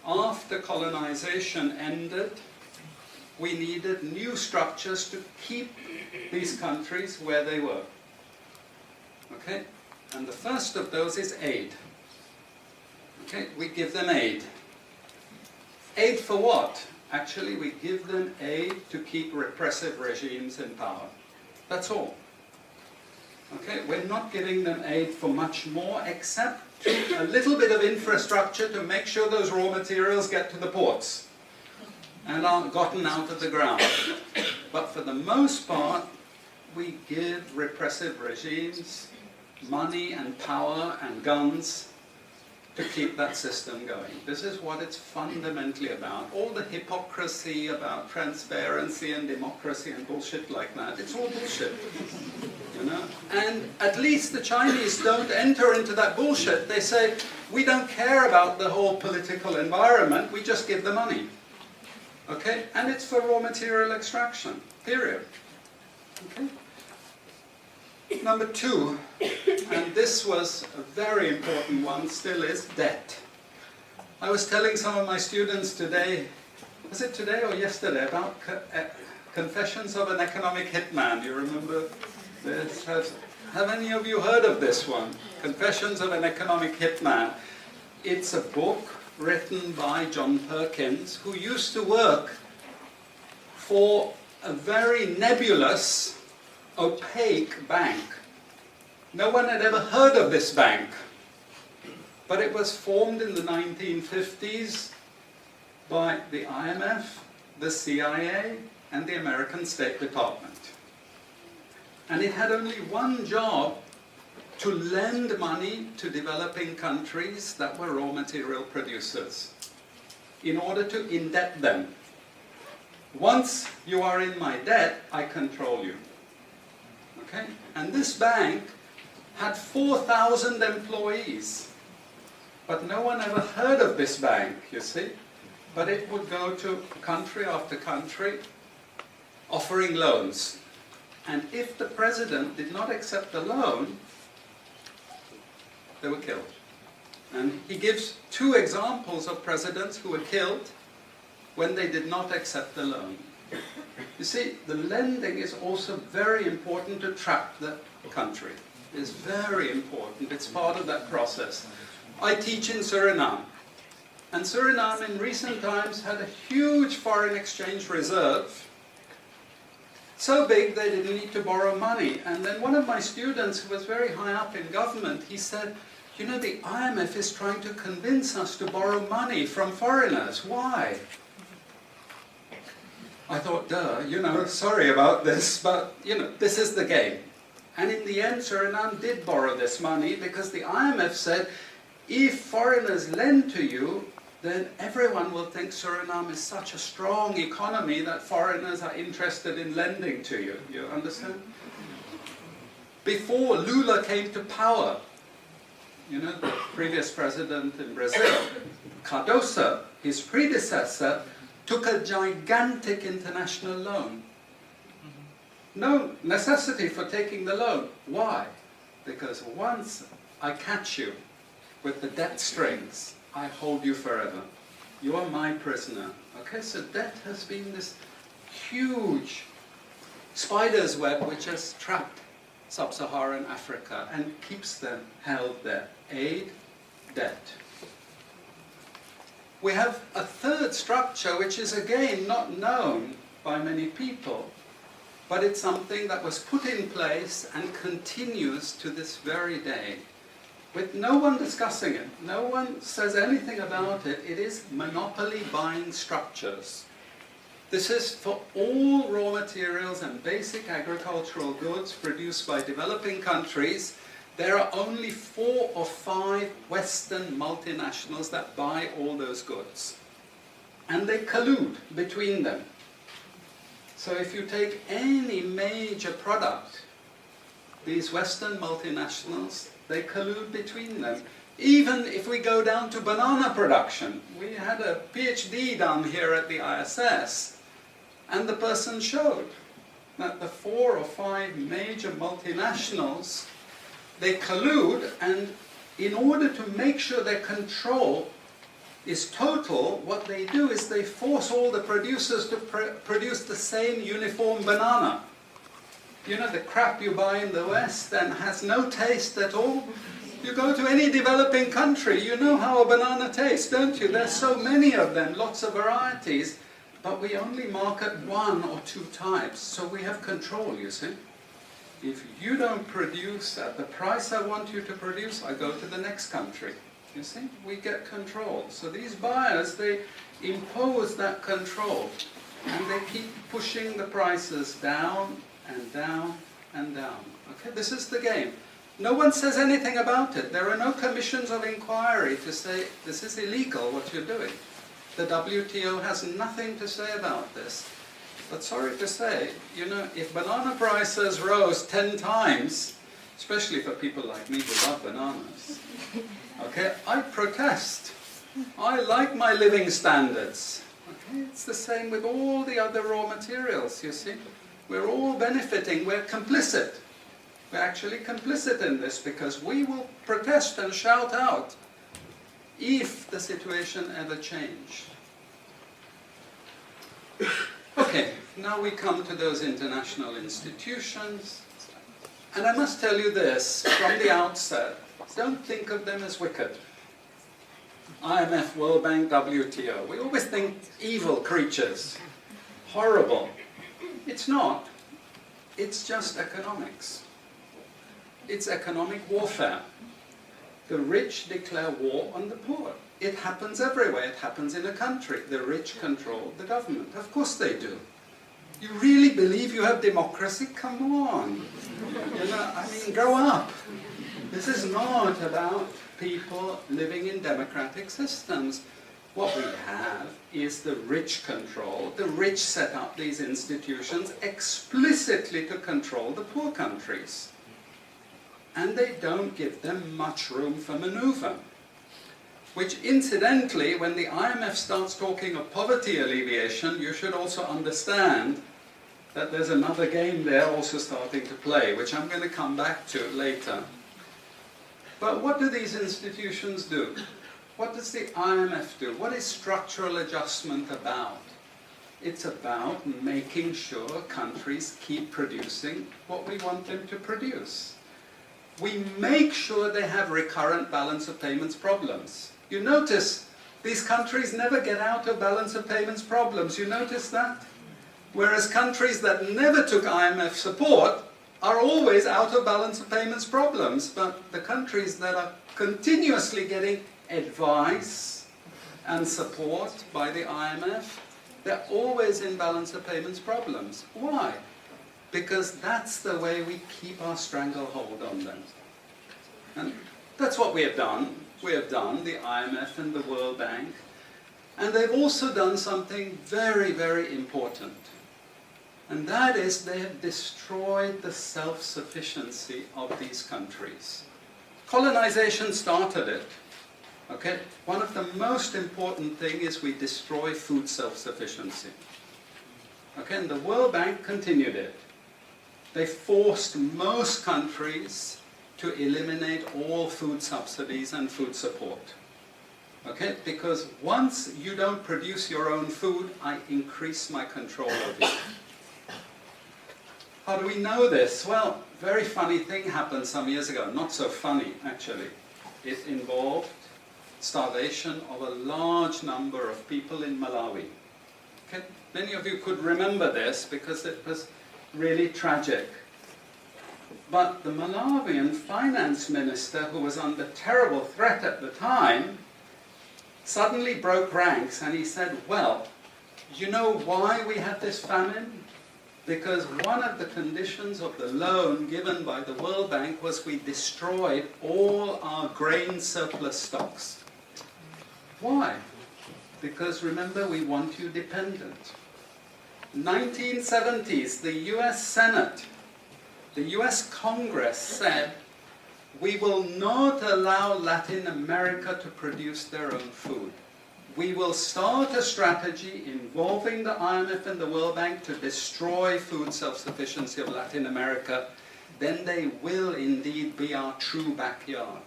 after colonization ended, we needed new structures to keep these countries where they were. Okay? And the first of those is aid. Okay? We give them aid. Aid for what? Actually, we give them aid to keep repressive regimes in power. That's all. Okay? We're not giving them aid for much more, except a little bit of infrastructure to make sure those raw materials get to the ports and aren't gotten out of the ground. But for the most part, we give repressive regimes money and power and guns to keep that system going. This is what it's fundamentally about. All the hypocrisy about transparency and democracy and bullshit like that, it's all bullshit. You know? And at least the Chinese don't enter into that bullshit. They say, we don't care about the whole political environment, we just give the money. Okay? And it's for raw material extraction, period. Okay? Number two, and this was a very important one, still is debt. I was telling some of my students today, was it today or yesterday, about Confessions of an Economic Hitman. Do you remember this? Have any of you heard of this one? Confessions of an Economic Hitman. It's a book written by John Perkins, who used to work for a very nebulous, opaque bank. No one had ever heard of this bank, but it was formed in the 1950s by the IMF, the CIA, and the American State Department. And it had only one job: to lend money to developing countries that were raw material producers in order to indebt them. Once you are in my debt, I control you. Okay? And this bank had 4,000 employees. But no one ever heard of this bank, you see. But it would go to country after country offering loans. And if the president did not accept the loan, they were killed. And he gives two examples of presidents who were killed when they did not accept the loan. You see, the lending is also very important to trap the country. It's very important. It's part of that process. I teach in Suriname. And Suriname in recent times had a huge foreign exchange reserve. So big they didn't need to borrow money. And then one of my students who was very high up in government, he said, you know, the IMF is trying to convince us to borrow money from foreigners. Why? I thought, duh, you know, sorry about this, but, you know, this is the game. And in the end, Suriname did borrow this money because the IMF said, if foreigners lend to you, then everyone will think Suriname is such a strong economy that foreigners are interested in lending to you. You understand? Before Lula came to power, you know, the previous president in Brazil, Cardoso, his predecessor, took a gigantic international loan. No necessity for taking the loan. Why? Because once I catch you with the debt strings, I hold you forever. You are my prisoner. Okay, so debt has been this huge spider's web which has trapped sub-Saharan Africa and keeps them held there. Aid, debt. We have a third structure which is again not known by many people, but it's something that was put in place and continues to this very day, with no one discussing it. No one says anything about it. It is monopoly buying structures. This is for all raw materials and basic agricultural goods produced by developing countries. There are only 4 or 5 Western multinationals that buy all those goods. And they collude between them. So if you take any major product, these Western multinationals, they collude between them. Even if we go down to banana production, we had a PhD done here at the ISS, and the person showed that the 4 or 5 major multinationals, they collude, and in order to make sure they control is total, what they do is they force all the producers to produce the same uniform banana. You know, the crap you buy in the West and has no taste at all. You go to any developing country, you know how a banana tastes, don't you? There's so many of them, lots of varieties, but we only market 1 or 2 types, so we have control, you see. If you don't produce at the price I want you to produce, I go to the next country. You see, we get control. So these buyers, they impose that control, and they keep pushing the prices down and down and down. Okay, this is the game. No one says anything about it. There are no commissions of inquiry to say, this is illegal, what you're doing. The WTO has nothing to say about this. But sorry to say, you know, if banana prices rose 10 times, especially for people like me who love bananas, okay, I protest. I like my living standards. Okay, it's the same with all the other raw materials, you see. We're all benefiting, we're complicit. We're actually complicit in this because we will protest and shout out if the situation ever changed. Okay, now we come to those international institutions. And I must tell you this from the outset, don't think of them as wicked. IMF, World Bank, WTO. We always think evil creatures, horrible. It's not. It's just economics. It's economic warfare. The rich declare war on the poor. It happens everywhere. It happens in a country. The rich control the government. Of course they do. You really believe you have democracy? Come on. You know, I mean, grow up. This is not about people living in democratic systems. What we have is the rich control. The rich set up these institutions explicitly to control the poor countries. And they don't give them much room for maneuver. Which incidentally, when the IMF starts talking of poverty alleviation, you should also understand that there's another game there also starting to play, which I'm going to come back to later. But what do these institutions do? What does the IMF do? What is structural adjustment about? It's about making sure countries keep producing what we want them to produce. We make sure they have recurrent balance of payments problems. You notice these countries never get out of balance of payments problems. You notice that? Whereas countries that never took IMF support are always out of balance of payments problems. But the countries that are continuously getting advice and support by the IMF, they're always in balance of payments problems. Why? Because that's the way we keep our stranglehold on them. And that's what we have done. We have done, the IMF and the World Bank. And they've also done something very, very important. And that is they have destroyed the self-sufficiency of these countries. Colonization started it. Okay? One of the most important things is we destroy food self-sufficiency. Okay? And the World Bank continued it. They forced most countries to eliminate all food subsidies and food support. Okay? Because once you don't produce your own food, I increase my control over you. How do we know this? Well, very funny thing happened some years ago. Not so funny, actually. It involved starvation of a large number of people in Malawi. Okay? Many of you could remember this because it was really tragic. But the Malawian finance minister, who was under terrible threat at the time, suddenly broke ranks and he said, well, you know why we had this famine? Because one of the conditions of the loan given by the World Bank was we destroyed all our grain surplus stocks. Why? Because remember, we want you dependent. 1970s, the US Senate, the US Congress said, we will not allow Latin America to produce their own food. We will start a strategy involving the IMF and the World Bank to destroy food self-sufficiency of Latin America. Then they will indeed be our true backyard.